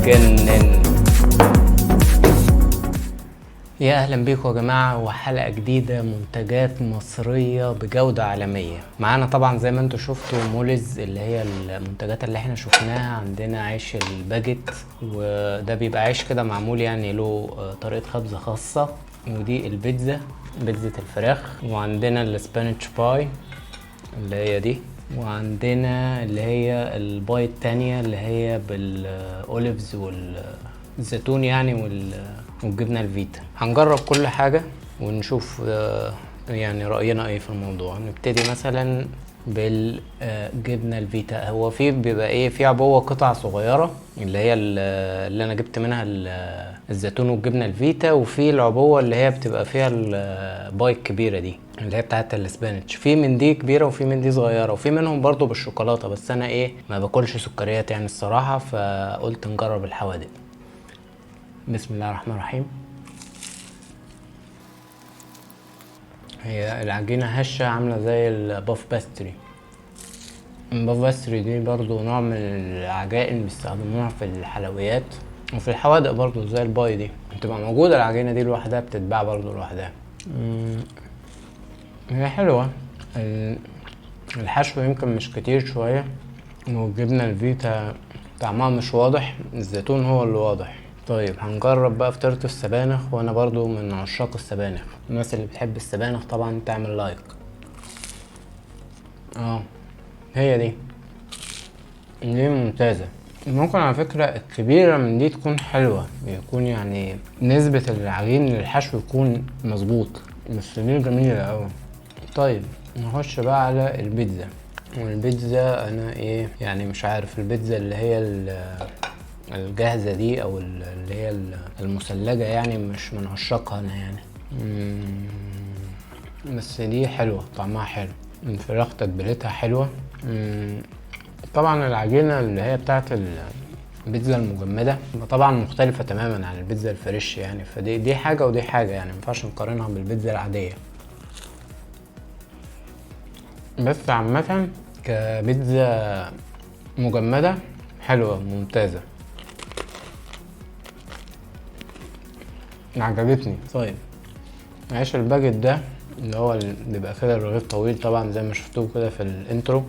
هتجنن. يا اهلا بيكم يا جماعه، وحلقه جديده منتجات مصريه بجوده عالميه. معانا طبعا زي ما انتم شفتوا مولز، اللي هي المنتجات اللي احنا شفناها. عندنا عيش الباجيت، وده بيبقى عيش كده معمول يعني له طريقه خبز خاصه. ودي البيتزا، بيتزا الفراخ. وعندنا الاسبانيش باي اللي هي دي. وعندنا اللي هي الباي التانية اللي هي بالاوليفز والزيتون يعني والجبنة الفيتا. هنجرب كل حاجة ونشوف يعني رأينا ايه في الموضوع. نبتدي مثلا بالجبنة الفيتا. هو في بيبقى ايه، في عبوة قطع صغيرة اللي هي اللي انا جبت منها الزيتون والجبنة الفيتا، وفي العبوة اللي هي بتبقى فيها الباي الكبيرة دي اللي هي بتاعت الاسبانيش. في من دي كبيرة وفي من دي صغيرة، وفي منهم برضو بالشوكولاتة، بس انا ايه ما باكلش سكريات يعني الصراحة، فقلت نجرب الحوادق. بسم الله الرحمن الرحيم. هي العجينة هشة عاملة زي الباف باستري. الباف باستري دي برضو نوع من العجائن بيستخدموها في الحلويات وفي الحوادق برضو زي الباي دي. بتبقى موجودة العجينة دي لوحدها، بتتباع برضو لوحدها. هي حلوة. الحشو يمكن مش كتير شوية، والجبنة الفيتا طعمها مش واضح، الزيتون هو اللي واضح. طيب هنجرب بقى فطيرة السبانخ، وانا برضو من عشاق السبانخ. الناس اللي بتحب السبانخ طبعا تعمل لايك. هي دي ممتازة. ممكن على فكرة الكبيرة من دي تكون حلوة، يكون يعني نسبة العجين للحشو يكون مظبوط، بس دي جميلة اوي. طيب نخش بقى على البيتزا. والبيتزا انا ايه يعني مش عارف، البيتزا اللي هي الجاهزة دي او اللي هي المثلجة يعني مش من عشاقها انا يعني. بس دي حلوة، طعمها حلو، الفراخ تتبيلتها حلوة. طبعا العجينة اللي هي بتاعت البيتزا المجمدة طبعا مختلفة تماما عن البيتزا الفريش يعني، فدي حاجة ودي حاجة يعني، مينفعش نقارنها بالبيتزا العادية. بس عامة كبيتزا مجمدة حلوة ممتازة، عجبتني. طيب عيش الباجيت ده اللي هو بيبقى كده الرغيف طويل طبعا زي ما شفتوه كده في الانترو،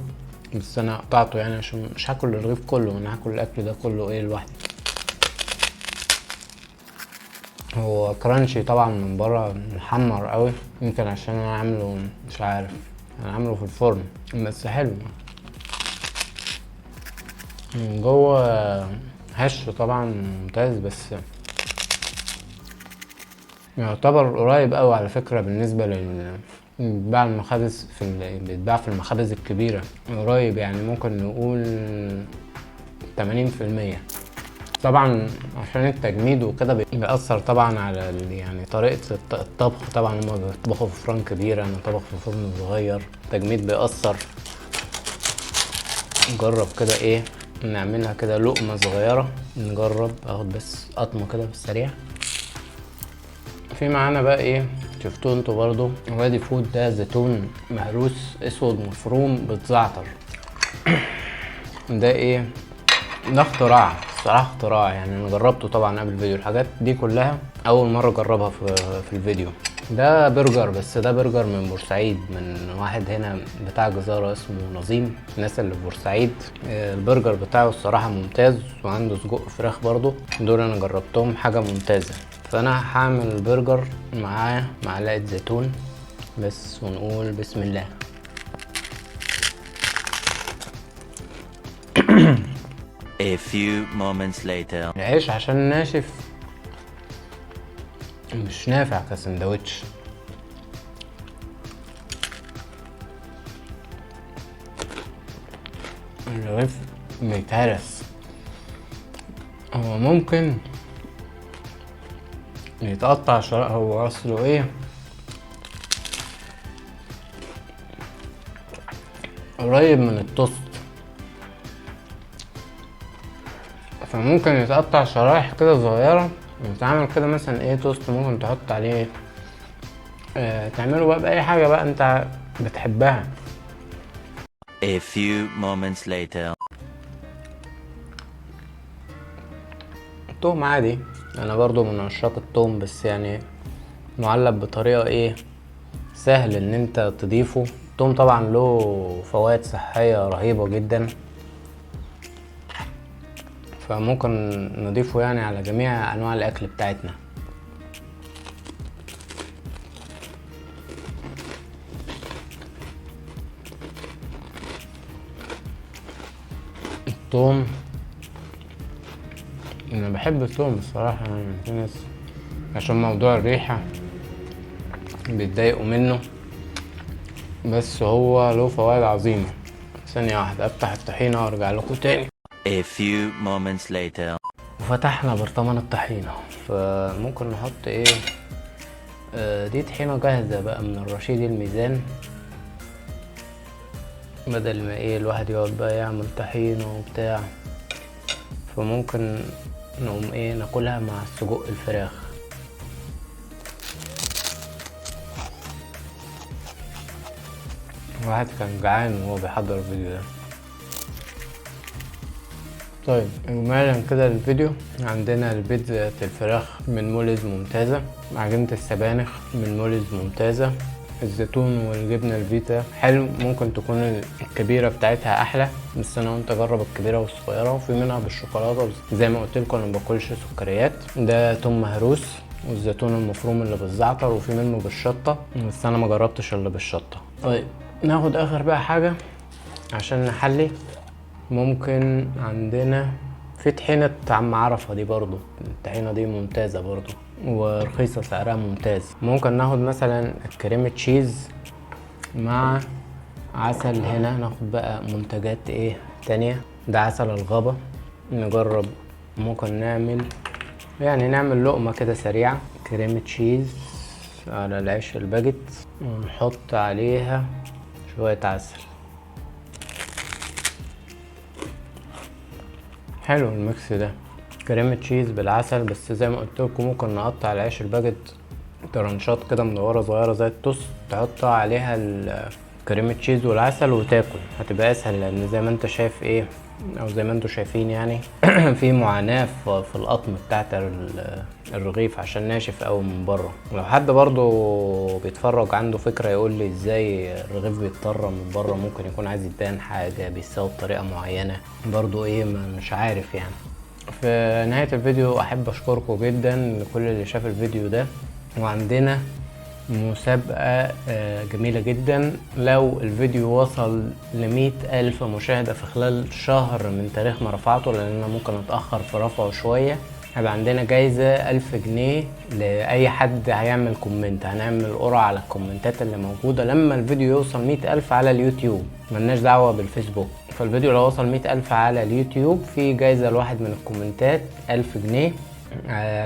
بس انا قطعته يعني عشان مش هاكل الرغيف كله، انا هاكل الاكل ده كله ايه لوحدي. هو كرانشي طبعا من بره، محمر قوي، يمكن عشان انا عامله مش عارف، انا عامله في الفرن، بس حلو. من جوه هش طبعا ممتاز، بس يعتبر قريب قوي على فكرة بالنسبة بيتباع المخابز بيتباع في المخابز الكبيرة، قريب يعني ممكن نقول 80%. طبعا عشان التجميد وكده بيأثر طبعا على يعني طريقة الطبخ. طبعا هما بيطبخوا في فرن كبير، انا طبخ في فرن صغير، التجميد بيأثر. نجرب كده ايه، نعملها كده لقمة صغيرة. نجرب اخد بس قطمة كده في السريع. في معانا بقى ايه، شفتوه انتوا برضو، وادي فود ده زيتون مهروس اسود مفروم بتزعتر. ده ايه، ده اختراع الصراحة، اختراع يعني. انا جربته طبعا قبل الفيديو، الحاجات دي كلها اول مرة اجربها في الفيديو. ده برجر، بس ده برجر من بورسعيد، من واحد هنا بتاع جزارة اسمه نظيم، الناس اللي في بورسعيد. البرجر بتاعه الصراحة ممتاز، وعنده سجق فراخ برضو، دول انا جربتهم حاجة ممتازة. فانا هعمل البرجر معاه معلقة زيتون بس، ونقول بسم الله. A few moments later. العيش عشان ناشف مش نافع كسندوتش. الرغيف بيتهرس، هو ممكن يتقطع شرايح، هو اصله ايه قريب من التوست، فممكن يتقطع شرايح كده صغيرة ويتعمل كده مثلا ايه توست، ممكن تحط عليه تعمله بقى بأي حاجة بقى انت بتحبها. A few moments later. التوم عادي، انا برضو من عشاق التوم، بس يعني معلب بطريقة ايه سهل ان انت تضيفه. التوم طبعا له فوائد صحية رهيبة جدا، فممكن نضيفه يعني على جميع انواع الاكل بتاعتنا. الثوم انا بحب الثوم الصراحه، يعني في ناس عشان موضوع الريحه بيتضايقوا منه، بس هو له فوائد عظيمه. ثانيه واحده افتح الطحينه وارجع لكم تاني. A few moments later. وفتحنا برطمان الطحينه، فممكن نحط ايه دي طحينه جاهزه بقى من الرشيد الميزان، بدل ما ايه الواحد يقعد بقى يعمل طحينه وبتاع. فممكن نقوم ايه ناكلها مع السجق الفراخ. الواحد كان جعان وهو بيحضر الفيديو ده. طيب اجمالا كده الفيديو، عندنا البيتزا الفراخ من مولز ممتازة، عجينة السبانخ من مولز ممتازة، الزيتون والجبنة الفيتا حلو، ممكن تكون الكبيرة بتاعتها احلى، بس انا قلت اجرب الكبيرة والصغيرة، وفي منها بالشوكولاتة زي ما قلت لكم انا مباكلش سكريات. ده توم مهروس والزيتون المفروم اللي بالزعتر، وفي منه بالشطة، بس انا ما جربتش اللي بالشطة. طيب ناخد اخر بقى حاجة عشان نحلي. ممكن عندنا في طحينة عم عرفة دي برضو، الطحينة دي ممتازة برضو ورخيصة سعرها ممتاز. ممكن ناخد مثلا الكريمة تشيز مع عسل. هنا ناخد بقى منتجات ايه تانية، ده عسل الغابة. نجرب، ممكن نعمل لقمة كده سريعة، كريمة تشيز على العيش الباجيت، ونحط عليها شوية عسل. حلو الميكس ده، كريمة تشيز بالعسل. بس زي ما قلت لكم ممكن نقطع العيش الباجيت ترنشات كده مدورة صغيرة زي التوست، تحط عليها الكريمة تشيز والعسل وتاكل، هتبقى اسهل. لان زي ما انت شايف ايه، او زي ما انتوا شايفين يعني في معاناة في القطم بتاعت الرغيف عشان ناشف قوي من بره. لو حد برضو بيتفرج عنده فكرة يقول لي ازاي الرغيف بيتطرى من بره، ممكن يكون عايز يبان حاجة بيساوي بطريقة معينة برضو ايه، مش عارف يعني. في نهاية الفيديو احب اشكركم جدا لكل اللي شاف الفيديو ده، وعندنا مسابقة جميلة جدا. لو الفيديو وصل ل100 ألف مشاهدة في خلال شهر من تاريخ ما رفعته، لأن أنا ممكن أتأخر في رفعه شوية، هيبقى عندنا جايزة 1000 جنيه لأي حد هيعمل كومنت. هنعمل قرعة على الكومنتات اللي موجودة لما الفيديو يوصل 100 ألف على اليوتيوب، ملناش دعوة بالفيسبوك. فالفيديو لو وصل 100 ألف على اليوتيوب في جايزة لواحد من الكومنتات 1000 جنيه.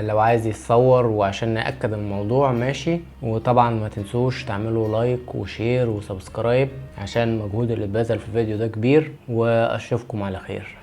لو عايز يتصور وعشان نأكد الموضوع ماشي. وطبعا ما تنسوش تعملوا لايك وشير وسبسكرايب عشان المجهود اللي اتبذل في الفيديو ده كبير، واشوفكم على خير.